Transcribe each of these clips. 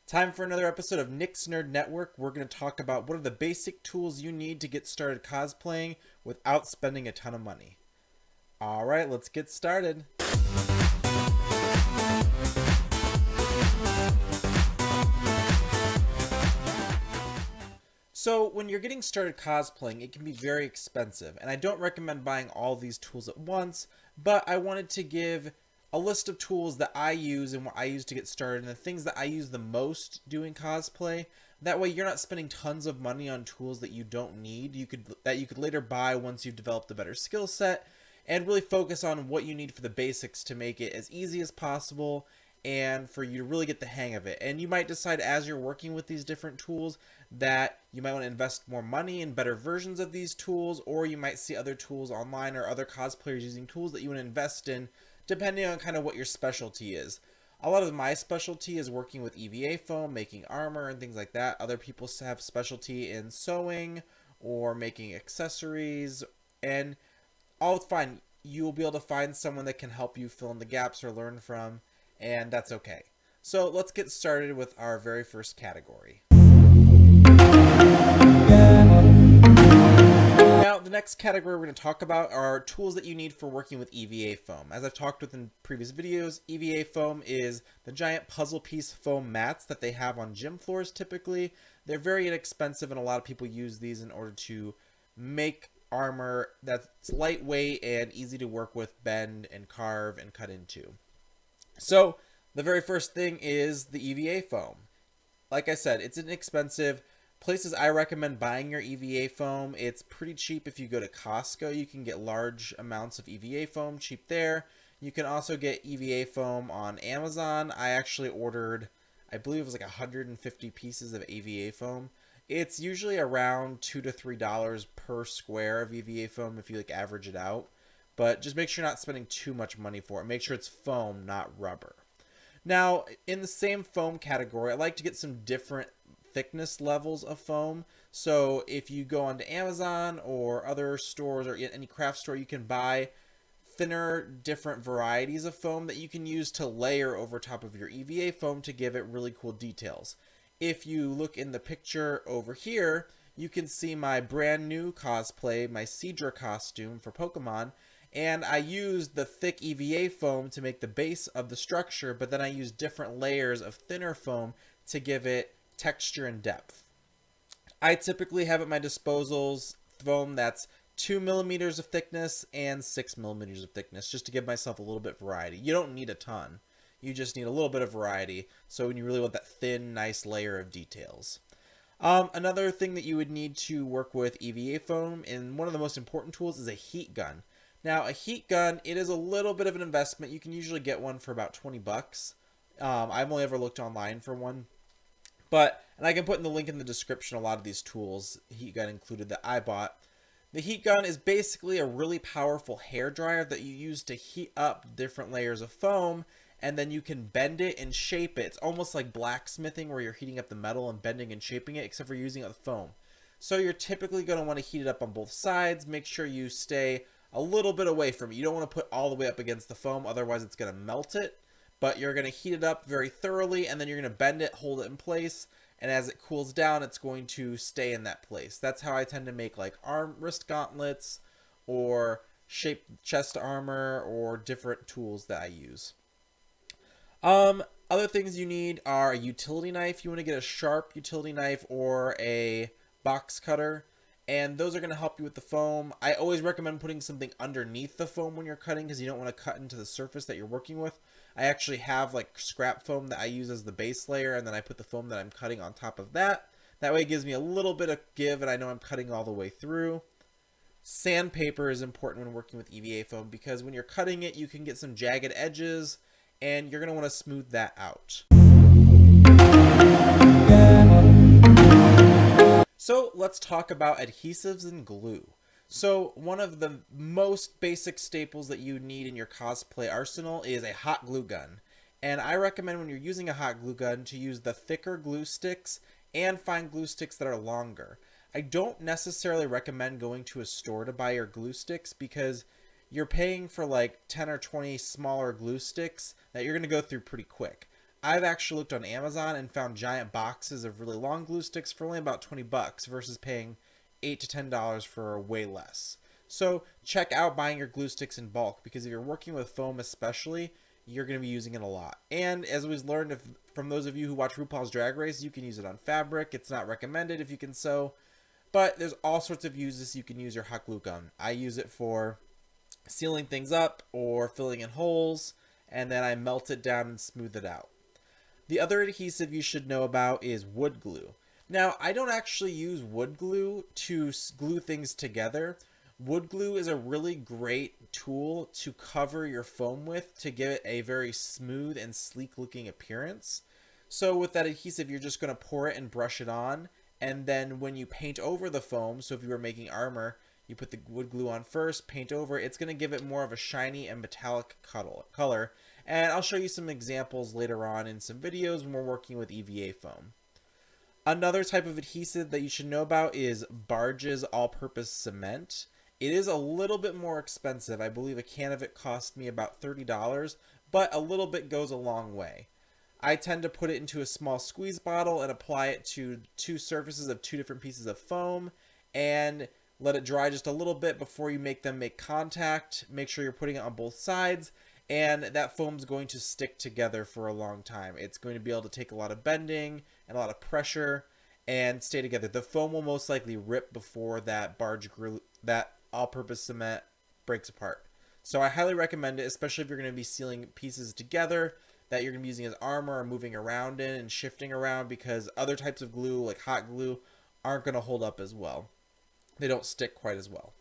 Time for another episode of Nick's Nerd Network. We're going to talk about what are the basic tools you need to get started cosplaying without spending a ton of money. Alright, let's get started. So, when you're getting started cosplaying, it can be very expensive, and I don't recommend buying all these tools at once, but I wanted to give a list of tools that I use and what I use to get started and the things that I use the most doing cosplay. That way you're not spending tons of money on tools that you don't need, you could later buy once you've developed a better skill set, and really focus on what you need for the basics to make it as easy as possible and for you to really get the hang of it. And you might decide as you're working with these different tools that you might want to invest more money in better versions of these tools, or you might see other tools online or other cosplayers using tools that you want to invest in depending on kind of what your specialty is. A lot of my specialty is working with EVA foam, making armor and things like that. Other people have specialty in sewing or making accessories, and all fine. You will be able to find someone that can help you fill in the gaps or learn from, and that's okay. So let's get started with our very first category. Now, the next category we're going to talk about are tools that you need for working with EVA foam. As I've talked with in previous videos, EVA foam is the giant puzzle piece foam mats that they have on gym floors typically. They're very inexpensive, and a lot of people use these in order to make armor that's lightweight and easy to work with, bend and carve and cut into. So, the very first thing is the EVA foam. Like I said, it's inexpensive. Places I recommend buying your EVA foam, it's pretty cheap. If you go to Costco, you can get large amounts of EVA foam cheap there. You can also get EVA foam on Amazon. I actually ordered, I believe it was like 150 pieces of EVA foam. It's usually around $2 to $3 per square of EVA foam if you like average it out. But just make sure you're not spending too much money for it. Make sure it's foam, not rubber. Now, in the same foam category, I like to get some different thickness levels of foam. So if you go onto Amazon or other stores or any craft store, you can buy thinner, different varieties of foam that you can use to layer over top of your EVA foam to give it really cool details. If you look in the picture over here, you can see my brand new cosplay, my Cedra costume for Pokemon, and I used the thick EVA foam to make the base of the structure, but then I used different layers of thinner foam to give it texture and depth. I typically have at my disposals foam that's 2 millimeters of thickness and 6 millimeters of thickness, just to give myself a little bit of variety. You don't need a ton. You just need a little bit of variety, so when you really want that thin, nice layer of details. Another thing that you would need to work with EVA foam, and one of the most important tools, is a heat gun. Now, a heat gun, it is a little bit of an investment. You can usually get one for about 20 bucks. I've only ever looked online for one. And I can put in the link in the description a lot of these tools, heat gun included, that I bought. The heat gun is basically a really powerful hair dryer that you use to heat up different layers of foam, and then you can bend it and shape it. It's almost like blacksmithing, where you're heating up the metal and bending and shaping it, except for using it with foam. So you're typically going to want to heat it up on both sides. Make sure you stay a little bit away from it. You don't want to put all the way up against the foam, otherwise it's going to melt it. But you're going to heat it up very thoroughly, and then you're going to bend it, hold it in place, and as it cools down, it's going to stay in that place. That's how I tend to make like wrist gauntlets or shaped chest armor or different tools that I use. Other things you need are a utility knife. You want to get a sharp utility knife or a box cutter, and those are going to help you with the foam. I always recommend putting something underneath the foam when you're cutting, because you don't want to cut into the surface that you're working with. I actually have like scrap foam that I use as the base layer, and then I put the foam that I'm cutting on top of that. That way it gives me a little bit of give, and I know I'm cutting all the way through. Sandpaper is important when working with EVA foam, because when you're cutting it, you can get some jagged edges, and you're going to want to smooth that out. So let's talk about adhesives and glue. So one of the most basic staples that you need in your cosplay arsenal is a hot glue gun. And I recommend when you're using a hot glue gun to use the thicker glue sticks and find glue sticks that are longer. I don't necessarily recommend going to a store to buy your glue sticks, because you're paying for like 10 or 20 smaller glue sticks that you're going to go through pretty quick. I've actually looked on Amazon and found giant boxes of really long glue sticks for only about 20 bucks versus paying $8 to $10 for way less. So check out buying your glue sticks in bulk, because if you're working with foam especially, you're going to be using it a lot. And as we've learned from those of you who watch RuPaul's Drag Race, you can use it on fabric. It's not recommended if you can sew, but there's all sorts of uses you can use your hot glue gun. I use it for sealing things up or filling in holes, and then I melt it down and smooth it out. The other adhesive you should know about is wood glue. Now, I don't actually use wood glue to glue things together. Wood glue is a really great tool to cover your foam with to give it a very smooth and sleek looking appearance. So with that adhesive, you're just going to pour it and brush it on. And then when you paint over the foam, so if you were making armor, you put the wood glue on first, paint over, it's going to give it more of a shiny and metallic color. And I'll show you some examples later on in some videos when we're working with EVA foam. Another type of adhesive that you should know about is Barge's all-purpose cement. It is a little bit more expensive. I believe a can of it cost me about $30, but a little bit goes a long way. I tend to put it into a small squeeze bottle and apply it to two surfaces of two different pieces of foam and let it dry just a little bit before you make them make contact. Make sure you're putting it on both sides, and that foam's going to stick together for a long time. It's going to be able to take a lot of bending and a lot of pressure and stay together. The foam will most likely rip before that barge glue, that all-purpose cement, breaks apart. So I highly recommend it, especially if you're going to be sealing pieces together that you're going to be using as armor or moving around in and shifting around, because other types of glue, like hot glue, aren't going to hold up as well. They don't stick quite as well.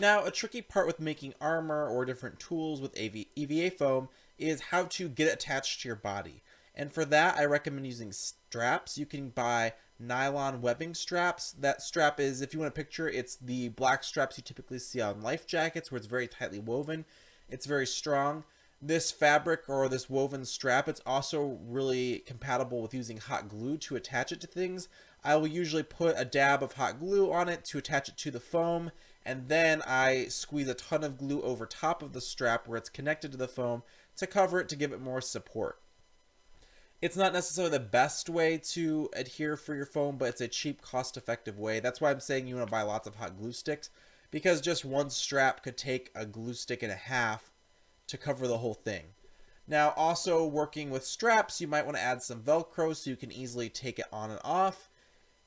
Now, a tricky part with making armor or different tools with EVA foam is how to get it attached to your body. And for that, I recommend using straps. You can buy nylon webbing straps. That strap is, if you want to picture, it's the black straps you typically see on life jackets where it's very tightly woven. It's very strong. This fabric or this woven strap, it's also really compatible with using hot glue to attach it to things. I will usually put a dab of hot glue on it to attach it to the foam, and then I squeeze a ton of glue over top of the strap where it's connected to the foam to cover it to give it more support. It's not necessarily the best way to adhere for your foam, but it's a cheap, cost-effective way. That's why I'm saying you want to buy lots of hot glue sticks, because just one strap could take a glue stick and a half to cover the whole thing. Now, also working with straps, you might want to add some Velcro so you can easily take it on and off.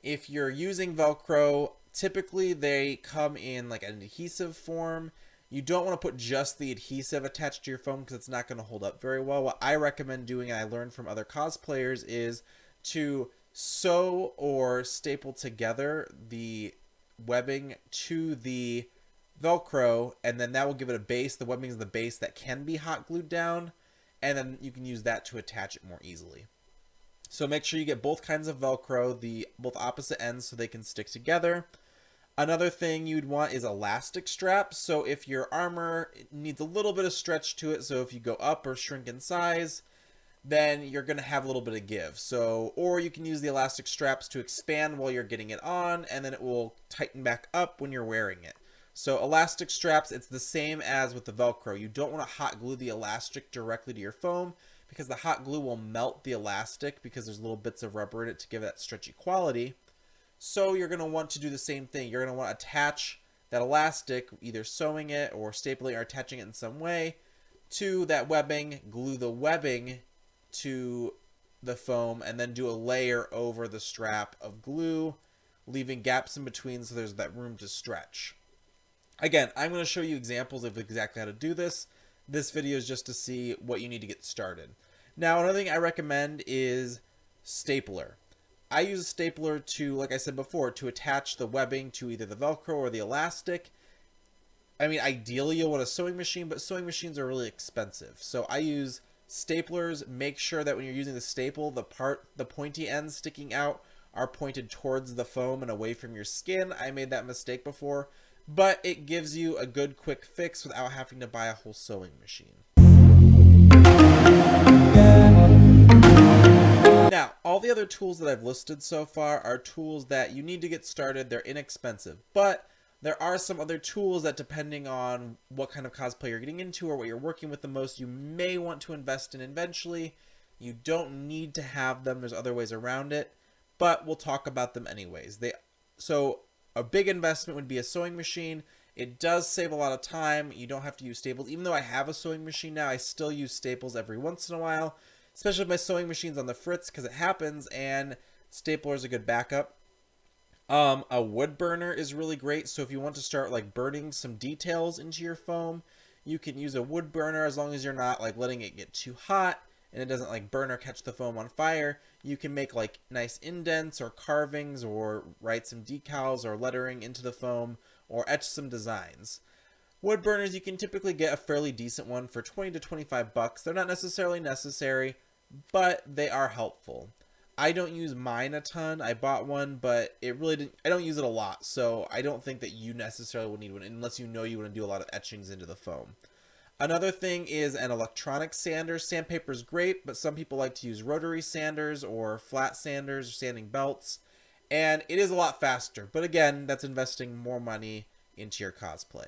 If you're using Velcro, typically they come in like an adhesive form. You don't want to put just the adhesive attached to your foam because it's not going to hold up very well. What I recommend doing, and I learned from other cosplayers, is to sew or staple together the webbing to the Velcro, and then that will give it a base. The webbing is the base that can be hot glued down, and then you can use that to attach it more easily. So make sure you get both kinds of Velcro, both opposite ends, so they can stick together. Another thing you'd want is elastic straps. So if your armor needs a little bit of stretch to it, so if you go up or shrink in size, then you're going to have a little bit of give. So, or you can use the elastic straps to expand while you're getting it on, and then it will tighten back up when you're wearing it. So elastic straps, it's the same as with the Velcro. You don't want to hot glue the elastic directly to your foam because the hot glue will melt the elastic because there's little bits of rubber in it to give it that stretchy quality. So you're going to want to do the same thing. You're going to want to attach that elastic, either sewing it or stapling or attaching it in some way to that webbing, glue the webbing to the foam, and then do a layer over the strap of glue, leaving gaps in between so there's that room to stretch. Again, I'm going to show you examples of exactly how to do this. This video is just to see what you need to get started. Now, another thing I recommend is stapler. I use a stapler to, like I said before, to attach the webbing to either the Velcro or the elastic. I mean, ideally you'll want a sewing machine, but sewing machines are really expensive. So I use staplers. Make sure that when you're using the staple, the pointy ends sticking out are pointed towards the foam and away from your skin. I made that mistake before, but it gives you a good quick fix without having to buy a whole sewing machine. Now, all the other tools that I've listed so far are tools that you need to get started. They're inexpensive, but There are some other tools that, depending on what kind of cosplay you're getting into or what you're working with the most, you may want to invest in eventually. You don't need to have them. There's other ways around it, but we'll talk about them anyways. So a big investment would be a sewing machine. It does save a lot of time. You don't have to use staples. Even though I have a sewing machine now, I still use staples every once in a while, especially if my sewing machine's on the fritz, because it happens, and stapler is a good backup. A wood burner is really great. So if you want to start like burning some details into your foam, you can use a wood burner, as long as you're not like letting it get too hot and it doesn't like burn or catch the foam on fire. You can make like nice indents or carvings, or write some decals or lettering into the foam, or etch some designs. Wood burners, you can typically get a fairly decent one for 20 to 25 bucks. They're not necessarily necessary, but they are helpful. I don't use mine a ton. I bought one, but it really didn't, I don't use it a lot, so I don't think that you necessarily will need one unless you know you want to do a lot of etchings into the foam. Another thing is an electronic sander. Sandpaper is great, but some people like to use rotary sanders or flat sanders or sanding belts, and it is a lot faster. But again, that's investing more money into your cosplay.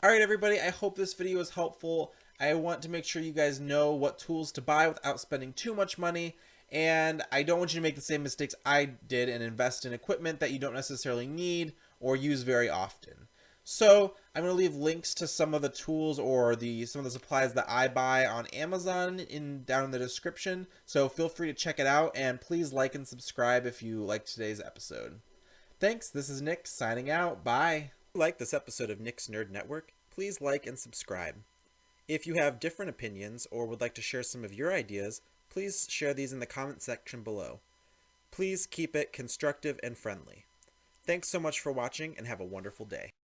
Alright everybody, I hope this video was helpful. I want to make sure you guys know what tools to buy without spending too much money, and I don't want you to make the same mistakes I did and invest in equipment that you don't necessarily need or use very often. So I'm going to leave links to some of the tools or some of the supplies that I buy on Amazon down in the description, so feel free to check it out, and please like and subscribe if you liked today's episode. Thanks, this is Nick signing out. Bye. If you like this episode of Nick's Nerd Network, please like and subscribe. If you have different opinions or would like to share some of your ideas, please share these in the comment section below. Please keep it constructive and friendly. Thanks so much for watching, and have a wonderful day.